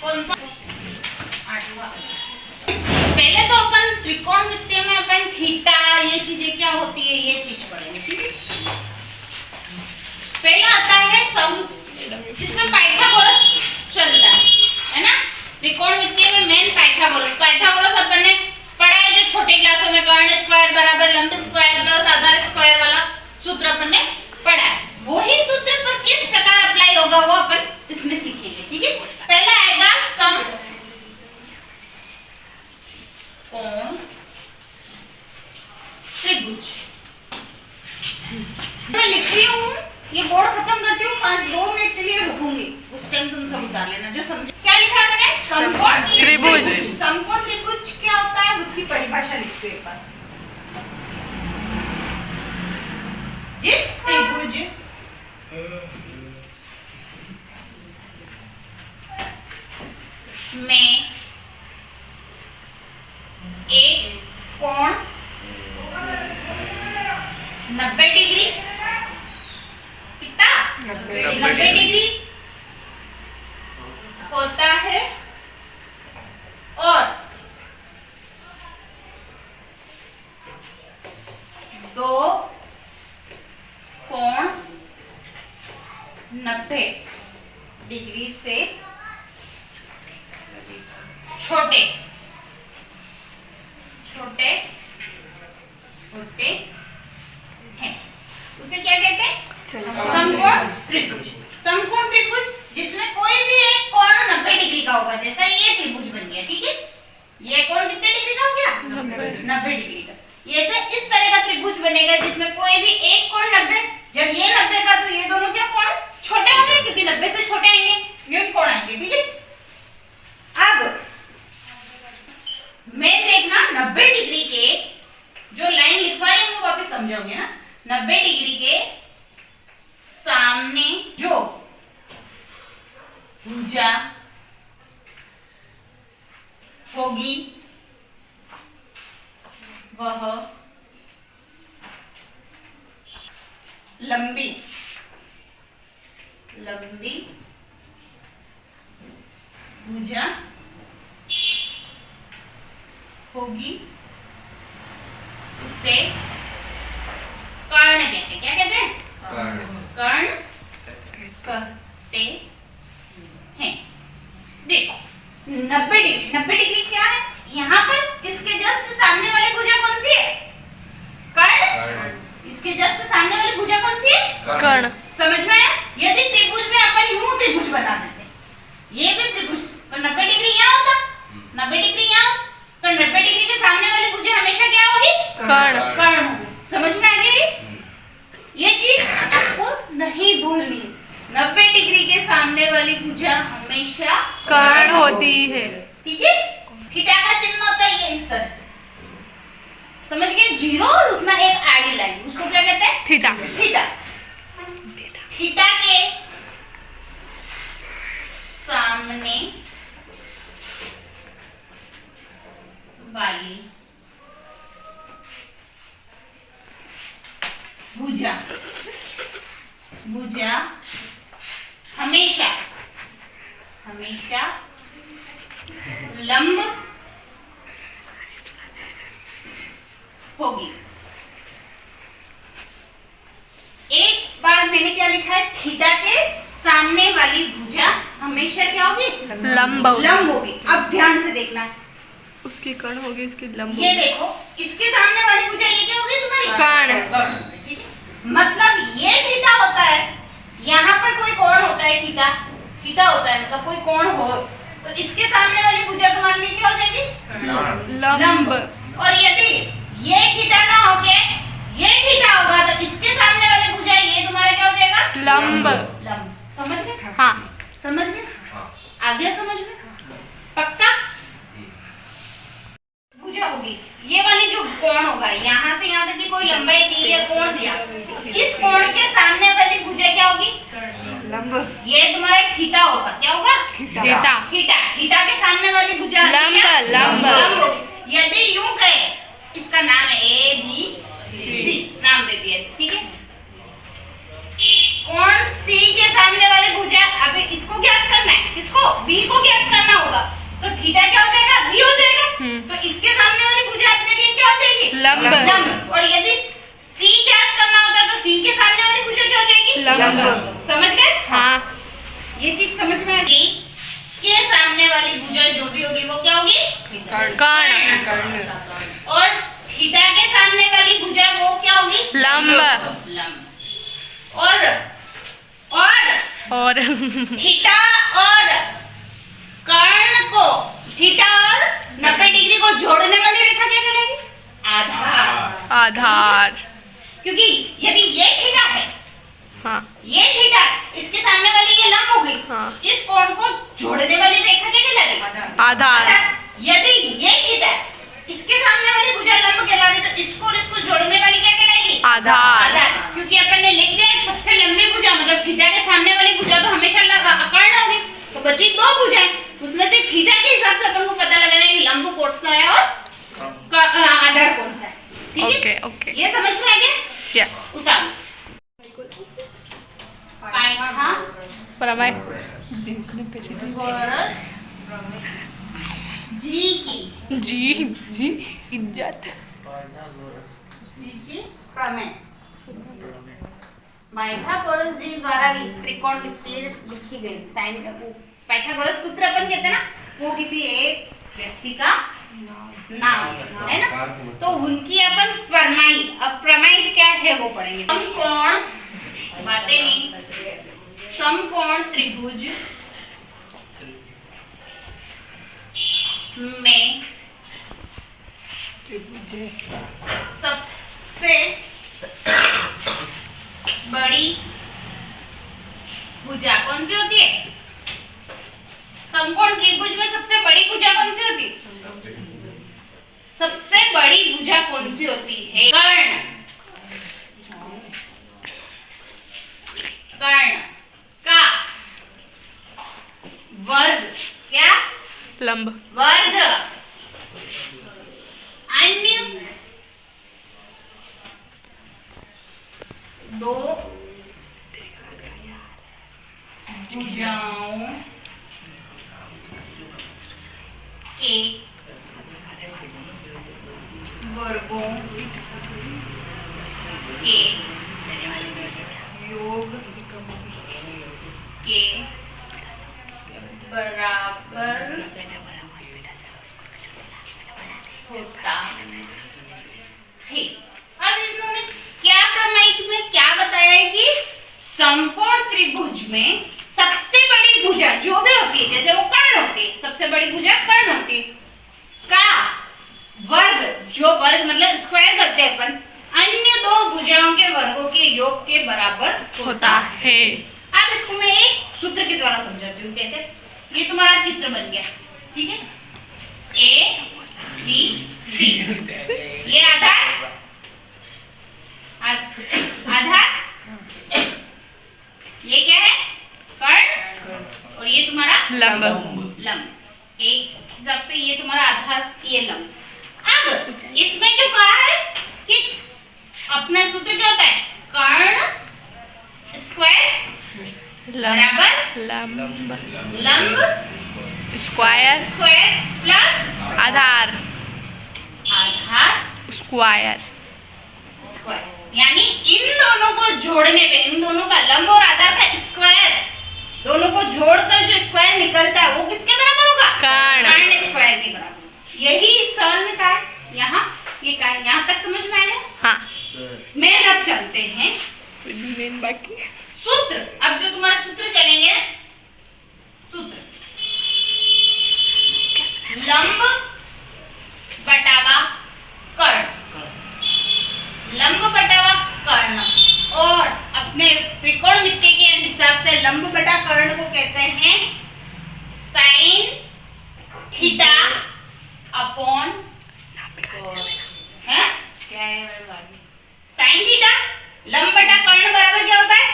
कौन सा? पहले तो अपन त्रिकोणमितीय में अपन थीटा ये चीजें क्या होती है ये चीज पढ़ेंगे, ठीक है। पहला आता है सम, इसमें पाइथागोरस चलता है ना। त्रिकोणमितीय में मेन पाइथागोरस अपन ने पढ़ा है जो छोटे क्लासों में कर्ण स्क्वायर बराबर लंब स्क्वायर प्लस आधार स्क्वायर वाला सूत्र अपन ने पढ़ा है। वही सूत्र पर किस प्रकार अप्लाई होगा वो अपन इसमें सीखेंगे, ठीक है। पहला आएगा सम कोण त्रिभुज। मैं लिख रही हूँ, ये बोर्ड खत्म करती हूँ, 2 मिनट के लिए रुकूंगी, उस टाइम तुम सब उतार लेना जो समझे। क्या लिखा है मैंने? समकोण त्रिभुज। समकोण त्रिभुज क्या होता है उसकी परिभाषा लिखते हैं एक बार। जिस त्रिभुज में एक कोण 90 डिग्री, कितना 90 डिग्री होता है और दो कोण 90 डिग्री से छोटे होते हैं, उसे क्या कहते हैं? समकोण त्रिभुज। समकोण त्रिभुज जिसमें कोई भी एक कोण 90 डिग्री का होगा, जैसा ये त्रिभुज बन गया, ठीक है। ये कोण कितने डिग्री का हो गया? 90 डिग्री का। ये से इस तरह का त्रिभुज बनेगा जिसमें कोई भी एक कोण 90, जब ये 90 का तो ये दोनों क्या कोण छोटे होंगे क्योंकि 90 से छोटे आएंगे, न्यून कोण आएंगे, ठीक है। अब मैं देखना 90 डिग्री के जो लाइन लिखवा रही हूँ वो वापस समझोगे ना। 90 डिग्री के सामने जो भुजा होगी वह लंबी भुजा होगी, उसे कर्ण कहते हैं। क्या कहते हैं? कर्ण कहते हैं। देखो 90 डिग्री क्या है? यहाँ पर इसके जस्ट सामने वाली भुजा कौन सी है? कर्ण। इसके जस्ट सामने वाली भुजा कौन सी है? कर्ण। समझ में आया? यदि त्रिभुज में अपन यूं त्रिभुज बना देते, ये भी त्रिभुज, तो 90 डिग्री यहाँ होता, 90 डिग्री यहाँ, तो 90 डिग्री के सामने वाली भुजा हमेशा क्या होगी? कर्ण होगी। समझ में आ गई? ये चीज आपको नहीं भूलनी। 90 डिग्री के सामने वाली भुजा हमेशा कर्ण होती है, ठीक है। थीटा का चिन्ह होता है ये इस तरह से, समझ गए? जीरो और उसमें एक आड़ी लाइन, उसको क्या कहते हैं? थीटा। थीटा के सामने वाली भुजा हमेशा लंब होगी। एक बार मैंने क्या लिखा है? थीटा के सामने वाली भुजा हमेशा क्या होगी? लंब होगी। अब ध्यान से देखना, उसकी कर्ण होगी, इसकी लंब। ये देखो इसके सामने वाली भुजा ये क्या होगी तुम्हारी? कर्ण। मतलब ये थीटा होता है, यहाँ पर कोई कोण होता है, थीटा होता है, मतलब कोई कोण हो, तो इसके सामने वाली भुजा तुम्हारे लिए क्या हो जाएगी? लंब। और यदि ये थीटा ना होके ये थीटा होगा तो इसके सामने वाली भुजा ये तुम्हारा क्या हो जाएगा? लंब। समझ गए? हाँ। समझ गए? आ गया समझ में? पक्का? भुजा होगी, ये वाली जो कोण होगा यहाँ से यहाँ तक की कोई लंबाई दी है, कोण दिया, इस कोण के सामने वाली भुजा क्या होगी? लंब। ये तुम्हारा थीटा होगा। क्या होगा? थीटा के सामने वाली भुजा लंब। यदि यूं कहे, इसका नाम है ABC, नाम दे दिया, ठीक है। कोण C के सामने वाली भुजा, अभी बी को ज्ञात करना होगा तो थीटा क्या हो जाएगा, बी हो जाएगा। तो इसके सामने वाली भुजा अपने लिए क्या हो जाएगी, लंब। लंब। और यदि सी ज्ञात करना होता तो सी के सामने वाली भुजा क्या हो जाएगी, लंब। समझ गए? हाँ। ये चीज समझ में आ गई। के सामने वाली भुजा जो भी होगी वो क्या होगी, कर्ण। और थीटा के सामने वाली भुजा वो क्या होगी, लंब। लंब। और थीटा और कर्ण को, थीटा और 90 डिग्री को जोड़ने वाली रेखा क्या कहलाएगी, आधार। आधार। क्योंकि यदि ये थीटा है, हाँ। ये थीटा, इसके सामने वाली ये लंब हो गई, हाँ। इस कोण को जोड़ने वाली रेखा क्या कहलाएगी, आधार। यदि ये थीटा, इसके सामने वाली भुजा लंब कहला रही तो इसको और इसको जोड़ने वाली क्या कहलाएगी, आधार। क्योंकि अपन ने लिख दिया सबसे लंबी भुजा मतलब थीटा के सामने वाली भुजा तो हमेशा कर्ण होगी, तो बची दो भुजाएं, उसमें से थीटा के हिसाब से अपन को पता लगाना है कि लंब कौन सा है और आधार कौन सा है। ठीक है, ओके ओके। ये समझ में आ गया? यस। उतारो पाइथा प्रमेय। वर्स जी की इज्जत। प्रमेय पाइथागोरस जी द्वारा त्रिकोणमितीय लिखी गई साइन का वो पाइथागोरस सूत्र अपन कहते हैं ना, वो किसी एक व्यक्ति का नाम है ना, तो उनकी अपन प्रमेय, अब प्रमेय क्या है वो पढ़ेंगे। समकोण, बातें नहीं, समकोण त्रिभुज में सबसे बड़ी भुजा कौन सी होती है, समकोण त्रिभुज में सबसे बड़ी भुजा कौन सी होती है, सबसे बड़ी भुजा कौन सी होती है, कर्ण। कर्ण का वर्ग क्या, लंब। वर्ग अन्य दो भुजाओं के वर्गों के योग के बराबर होता है। अब इन्होंने क्या प्रमाणित में क्या बताया है कि समकोण त्रिभुज में सबसे बड़ी भुजा जो भी होती है, जैसे वो कर्ण होती है, सबसे बड़ी भुजा कर्ण होती है, का वर्ग, जो वर्ग मतलब स्क्वायर करते हैं अपन, अन्य दो भुजाओं के वर्गों के योग के बराबर होता है। अब इसको मैं एक सूत्र के द्वारा समझाती हूँ। कैसे, ये तुम्हारा चित्र बन गया, ठीक है, A B C, ये आधार, आधार, ये क्या है, कर्ण, और ये तुम्हारा लंब। लंब। एक हिसाब से ये तुम्हारा आधार, ये लंब। अब इसमें जो कहा है कि अपना सूत्र क्या होता है, कर्ण स्क्वायर बराबर लंब लंब square square plus Aadhaar Aadhaar square. Square, यानी इन दोनों को जोड़ने पे, इन दोनों का लंब और आधार का स्क्वायर, दोनों को जोड़कर जो स्क्वायर निकलता है वो किसके बराबर होगा, कर्ण स्क्वायर के बराबर। यही सवाल में कहा है, यहाँ ये कहा, यहाँ तक समझ में आया? हाँ। मैं अब चलते हैं बाकी सूत्र। अब जो तुम्हारा सूत्र चलेंगे, सूत्र लंब बटावा कर्ण, लंब बटावा कर्ण, और अपने त्रिकोणमिति के हिसाब से लंब बटा कर्ण को कहते हैं साइन थीटा अपॉन है, क्या है साइन थीटा। लंब बटा कर्ण बराबर क्या होता है,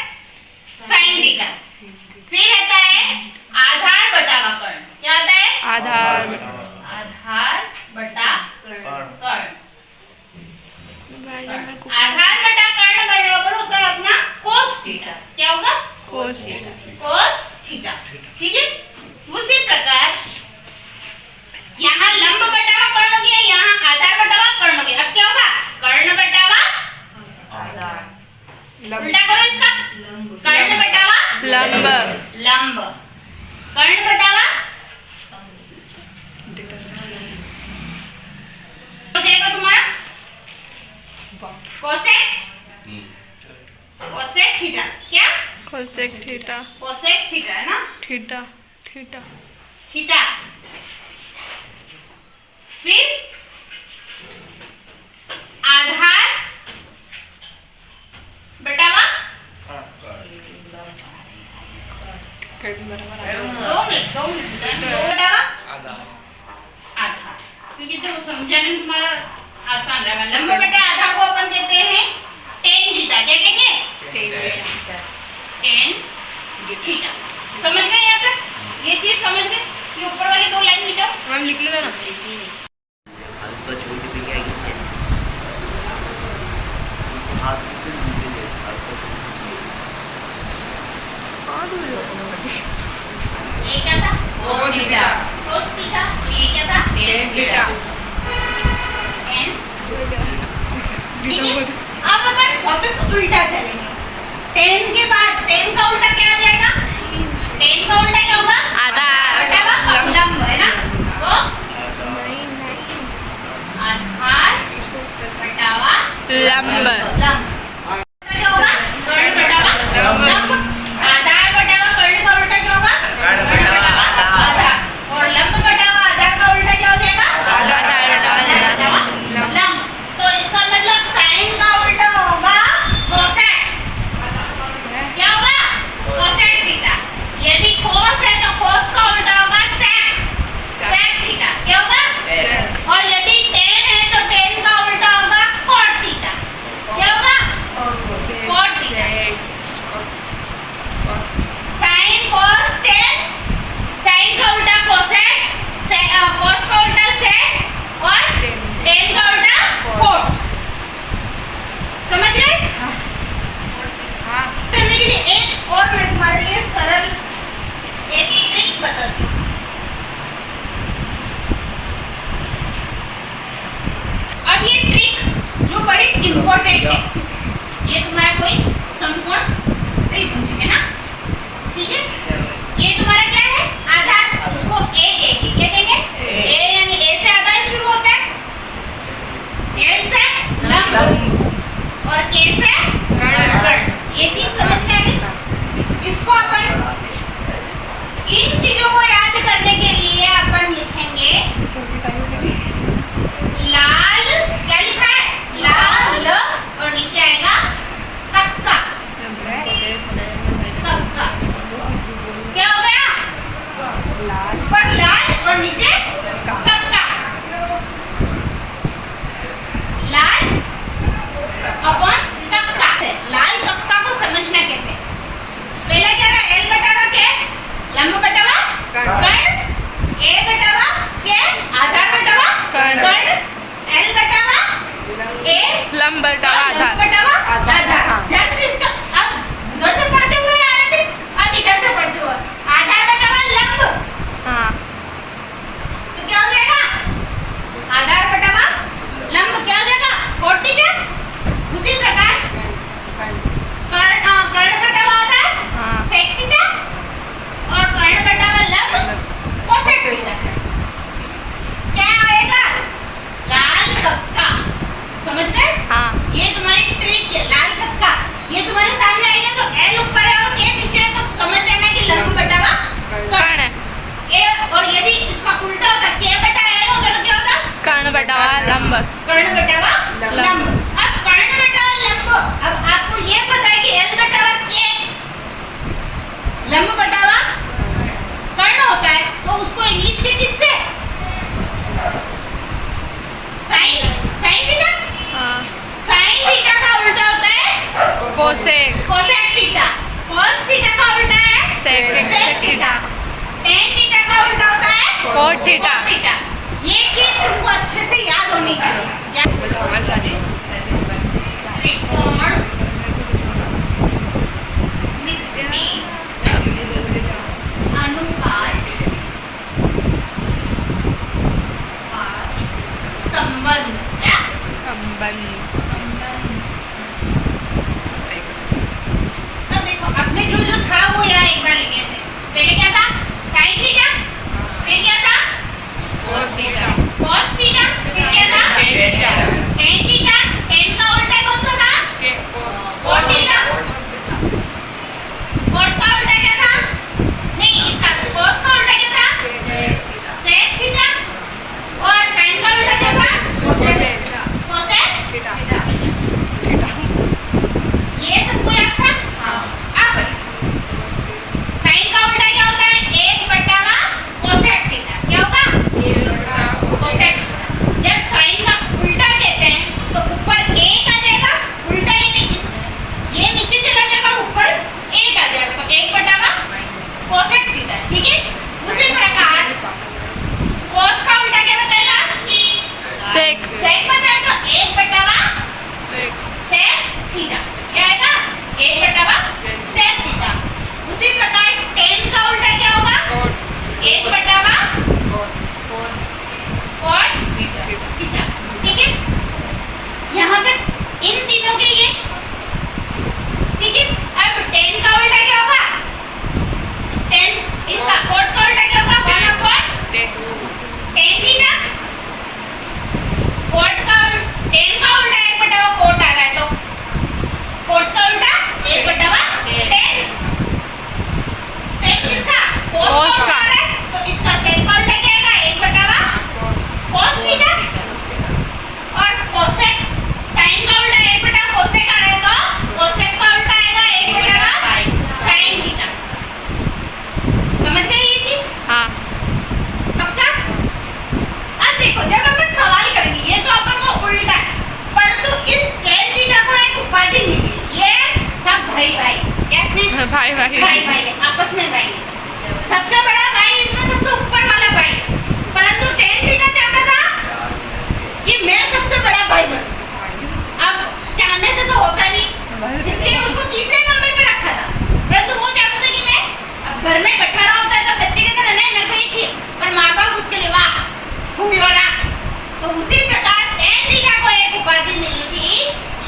साइन थीटा। फिर आता है आधार बटावा कर्ण, क्या आता है, आधार बटा कर्ण। आधार बटा कर्ण बराबर होता है अपना कोस थीटा, क्या होगा, कोस कोस थीटा, ठीक उल्टा करो इसका। कर्ण बटावा लंब लंब। कर्ण बटावा हो जाएगा तुम्हारा कोसेक। Cosec theta. क्या? कोसेक थीटा कोसेक थीटा है ना। Theta theta theta. फिर आधार बटावा 2 मिनट बटावा आधार, क्योंकि तो समझाने में तुम्हारा आसान रहेगा। लंब बटे आधार को अपन कहते हैं टेन थीटा। क्या कहेंगे? Tan theta. समझ गए यहाँ तक? ये चीज समझ गए? ये ऊपर वाली 2 लाइन मिटाओ। मैम लिख लेना ना। हल्का छोटी पे क्या गिनते हैं इस हाथ की तो गिनते हैं हल्का ये क्या था? cos theta. cos theta. ये क्या था? tan theta. n ठीक है। अब अपन वापस उल्टा चलेंगे। tan के बाद tan का उल्टा क्या आ जाएगा? tan का उल्टा क्या होगा? आधार बटावा लंब है ना। तो आधार बटावा लंब लंब क्या होगा? कर्ण बटावा लंब। आधार बटावा कर्ण का उल्टा क्या होगा? कर्ण बटावा आधार। और लंब बटावा आधार का उल्टा क्या हो जाएगा? आधार बटावा लंब। तो इसका मतलब साइन का उल्टा होगा कोसेक। क्या होगा? Cosec theta. यदि कोस है तो कोस का उल्टा होगा सेक। Sec theta. क्या होगा? और यदि टेन है तो टेन का उल्टा होगा कॉट थीटा। क्या होगा? Cot theta. Sine cos tan, sine का उल्टा कोसेक, कोस का उल्टा सेक और टेन का उल्टा कॉट। समझ गए? करने के लिए एक और मैं तुम्हारे लिए सरल एक ट्रिक बताती हूँ। अब ये ट्रिक जो बड़ी इम्पोर्टेंट है, ये तुम्हारा कोई संपूर्ण नहीं पूछेंगे ना। ठीक है? ये तुम्हारा क्या है? आधार। उसको ए क्या कहेंगे? ए यानी ए से आधार शुरू होता है, एल से लंब और के से कर्ण। ये चीज समझ में आ गई? इसको अपन इन चीजों को याद करने के लिए अपन लिखेंगे लाल। क्या लिखा है? लाल और नीचे आएगा कक्का। कक्का क्या हो गया? ऊपर लाल और नीचे कक्का। लाल अपन कक्का। लाल कक्का को समझना कैसे? पहला क्या था? एल बटावा के लंब बटावा कर्ण, ए बटावा के आधार बटावा कर्ण, एल बटावा ए लंब बटावा लंब आधार बटावा आधार। जस्ट इसका अब उधर से पढ़ते हुए आ रहे थे, अब इधर से पढ़ते हुए आधार बटावा लंब। हाँ तो क्या हो जाएगा? आधार बटावा लंब क्या हो जाएगा? Cot theta. उसी प्रकार कर्ण बटावा आधार हाँ सेक थीटा और कर्ण बटावा लंब कोसेक थीटा। क्या आएगा? लाल कक्का। समझ गए? हाँ ये तुम्हारी ट्रिक है, लाल कक्का। ये तुम्हारे सामने आएगा तो एल ऊपर है और के नीचे है, तो समझ जाना कि लंब बटावा कर्ण ए। और यदि इसका उल्टा होता के बटा एल होता तो क्या होता? कर्ण बटावा लंब कर्ण बटावा लंब। अब कर्ण बटावा लंब, अब आपको ये पता है कि एल बटावा के लंब बटावा कर्ण होता है, तो उसको इंग्लिश के किससे? साइन। Sine theta. हाँ साइन थीटा का उल्टा होता है cosec cosec theta. cos theta का उल्टा है सेक सेक थीटा। tan थीटा का उल्टा होता है कोट थीटा। cot theta. ये चीज तुमको अच्छे से याद होनी चाहिए। त्रिकोण मिट्टी अनुपात संबंध। क्या? संबंध संबंध भाई भाई भाई भाई है, आपस में भाई है। सबसे बड़ा भाई इसमें सबसे ऊपर वाला भाई, परंतु टेन थीटा चाहता था कि मैं सबसे बड़ा भाई बनूं। अब चाहने से तो होता नहीं, इसलिए उसको तीसरे नंबर पे रखा था। परंतु वो चाहता था कि मैं अब घर में बैठा रहा होता है तो बच्चे की तरह नहीं, मेरे को ये चाहिए, पर माँ बाप उसके लिए वाह खूब हो रहा। तो उसी प्रकार टेन थीटा को एक उपाधि मिली थी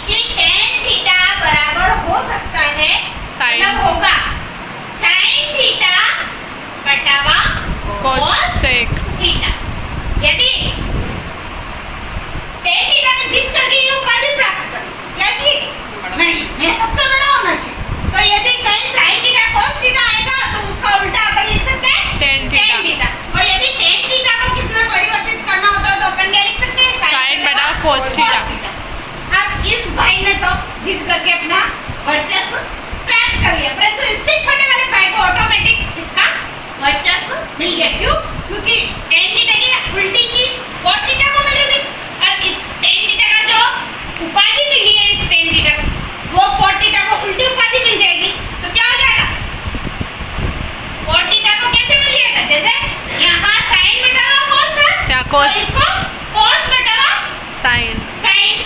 कि टेन थीटा बराबर हो सकता है, साइन मतलब होगा साइन थीटा बटावा कोसेक थीटा। यदि टेन थीटा में जीत करके ये उपाधि प्राप्त कर, यदि नहीं मैं सबसे बड़ा होना चाहिए, तो यदि कहीं साइन थीटा कोस थीटा आएगा तो उसका उल्टा अपन लिख सकते हैं टेन थीटा। थीटा। और यदि टेन थीटा को किसमें परिवर्तित करना होता है तो अपन क्या लिख सकते हैं साइन बटा कोस थीटा। अब इस भाई ने तो जीत करके अपना वर्चस्व प्राप्त कर लिया, परंतु इससे छोटे वाले भाई को ऑटोमेटिक इसका वर्चस्व मिल गया। क्यों? क्योंकि टेन थीटा की उल्टी चीज कोट थीटा को मिल रही थी। अब इस टेन थीटा का जो उपाधि मिली है इस टेन थीटा को, वो कोट थीटा को उल्टी उपाधि मिल जाएगी, तो क्या हो जाएगा? कोट थीटा को कैसे मिल जाएगा? जैसे यहाँ साइन बटावा कोस था, या और कोस इसको कोस बटावा साइन साइन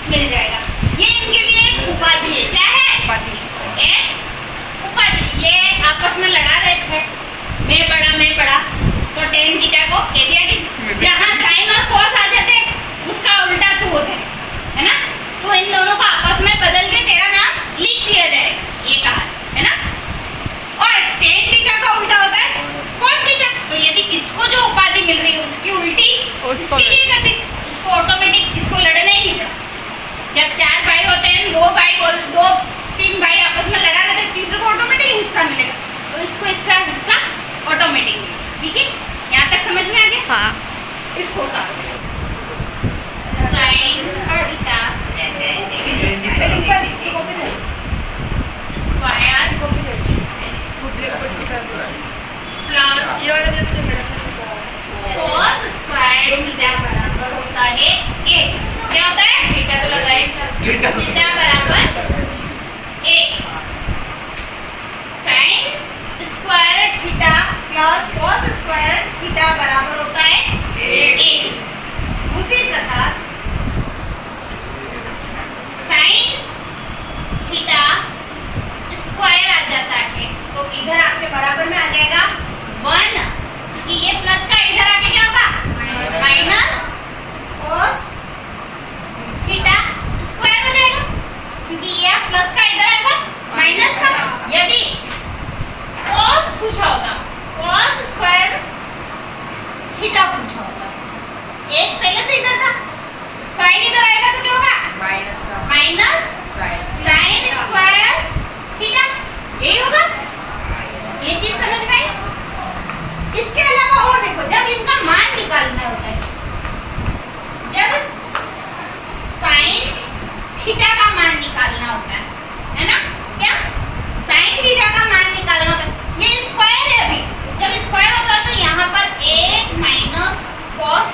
मिल जाएगा। ये इनके लिए एक उपाधि है। क्या है? उपाधि। एक उपाधि। ये आपस में लड़ा रहे थे, मैं बड़ा, तो टेन थीटा को कह दिया कि जहाँ साइन और कोस आ जाते उसका उल्टा तू हो जाए, है ना? तो इन दोनों को आपस में बदल के तेरा नाम लिख दिया जाएगा, ये कहा है ना? और टेन थीटा का उल्टा होता है कोट थीटा। तो यदि इसको जो उपाधि मिल रही है उसकी उल्टी उसको इसके लिए कर दी, उसको ऑटोमेटिक इसको लड़ना ही नहीं पड़ा। जब चार भाई होते हैं, दो तीन भाई आपस में लड़ा रहते हैं, तीसरे को ऑटोमेटिक हिस्सा मिलेगा, तो इसको इसका हिस्सा ऑटोमेटिक मिलेगा। ठीक है, यहाँ तक समझ में आ गया? हाँ इसको उतारो। Sine theta square plus cos square theta बराबर होता है 1। क्या होता है? थीटा तो लगाए, थीटा बराबर 1। Sine square theta plus cos square theta बराबर होता है 1। उसी प्रकार साइन थीटा स्क्वायर आ जाता है, तो इधर आपके बराबर में आ जाएगा 1, कि ये प्लस का इधर आके क्या होगा? माइनस cos थीटा स्क्वायर हो जाएगा, क्योंकि ये प्लस का इधर आएगा माइनस का। यदि cos पूछा होता, cos स्क्वायर थीटा पूछा होता, एक पहले से इधर था, साइन इधर आएगा तो क्या होगा? माइनस साइन स्क्वायर थीटा, यही होगा। ये चीज समझ में आई? इसके अलावा और देखो, जब इनका मान निकालना होता है, जब साइन थीटा का मान निकालना होता है ना? क्या साइन थीटा का मान निकालना होता है? ये स्क्वायर है, अभी जब स्क्वायर होता है तो यहाँ पर 1 माइनस cos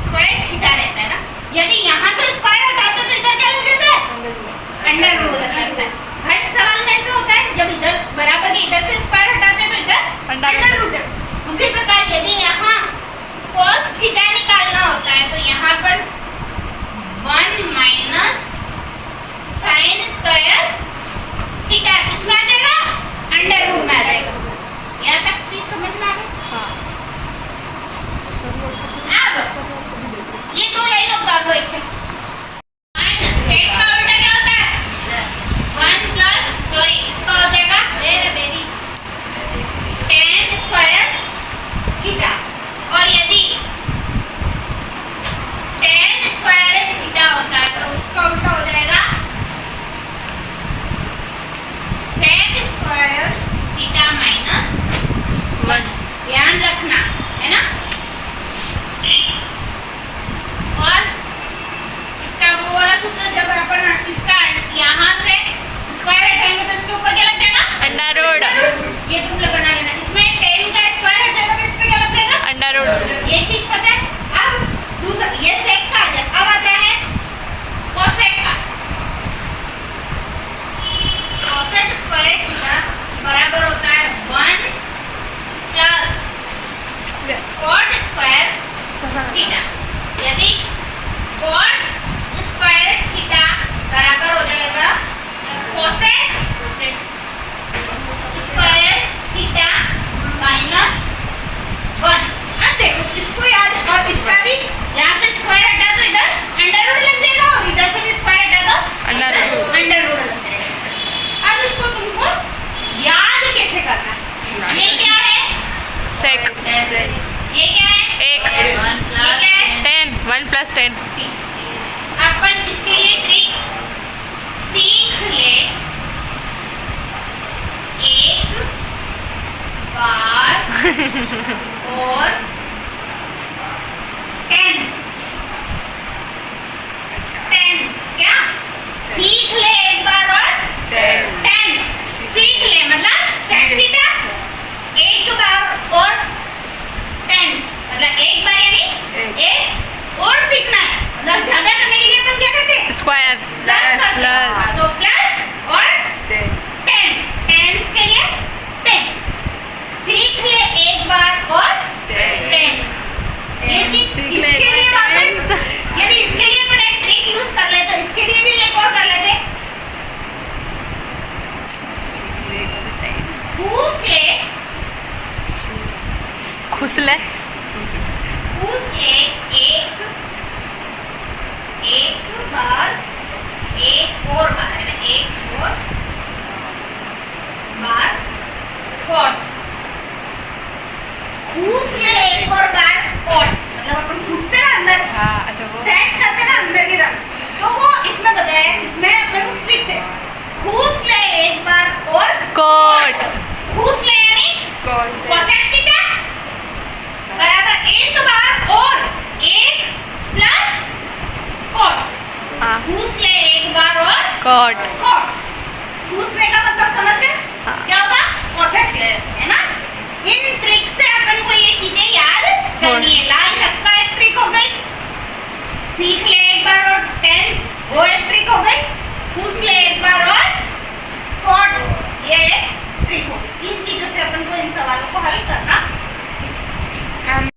स्क्वायर थीटा रहता है ना। यदि यहाँ से स्क्वायर हटाते तो इधर क्या लग जाता है? अंडर रूट लग जाता है। हर सवाल में ऐसा होता है, जब इधर बराबर के इधर से स्क्वायर हटाते हैं तो इधर अंडर रूट। उसी प्रकार यदि यहाँ cos थीटा निकालना होता है तो यहाँ पर 1 माइनस साइन स्क्वायर थीटा किसमें आ जाएगा? अंडर रूट में आ जाएगा। यहाँ तक चीज समझ में आ गई? अब ये दो लाइन उतार दो एक से। माइनस सेट का उल्टा क्या होता है? 1 प्लस सॉरी इसका हो जाएगा tan स्क्वायर थीटा। और यदि tan स्क्वायर थीटा होता है तो उसका उल्टा हो जाएगा sec स्क्वायर थीटा माइनस 1। ध्यान रखना है ना? और इसका वो वाला सूत्र, जब अपन इसका यहाँ से स्क्वायर हटाएंगे तो इसके ऊपर क्या लग जाएगा? Under root. ये तुम लोग बना लेना। इसमें tan का स्क्वायर हट जाएगा तो इस पे क्या लग जाएगा? Under root. ये चीज पता है? अब दूसरा ये sec का आ जाए, अब आता है cosec का। और सीखना है, मतलब ज्यादा करने के लिए अपन क्या करते हैं, स्क्वायर प्लस करते हैं। प्लस तो प्लस और 10, टेंस के लिए 10 सीख ले एक बार और 10 ये चीज सीख ले इसके लिए वापस tens। यदि इसके लिए अपन एक ट्रिक यूज कर ले तो इसके लिए भी एक और कर लेते, फूस ले खुसले फूस ले एक बार एक और बार है ना, एक और बार कॉट फूस ले एक और बार कॉट, मतलब अपन फूसते ना अंदर हाँ अच्छा वो सेट करते ना अंदर की तरफ, तो वो इसमें बताया, इसमें अपन उस ट्रिक से फूस ले एक बार और कोट फूस ले यानी कोसेट थीटा बराबर एक बार और एक प्लस कॉट, हाँ फूस ले एक बार और कोट कॉट, फूसने का मतलब समझ गए हाँ। क्या होगा, कोसेट है ना। इन ट्रिक से अपन को ये चीजें याद करनी है, लाल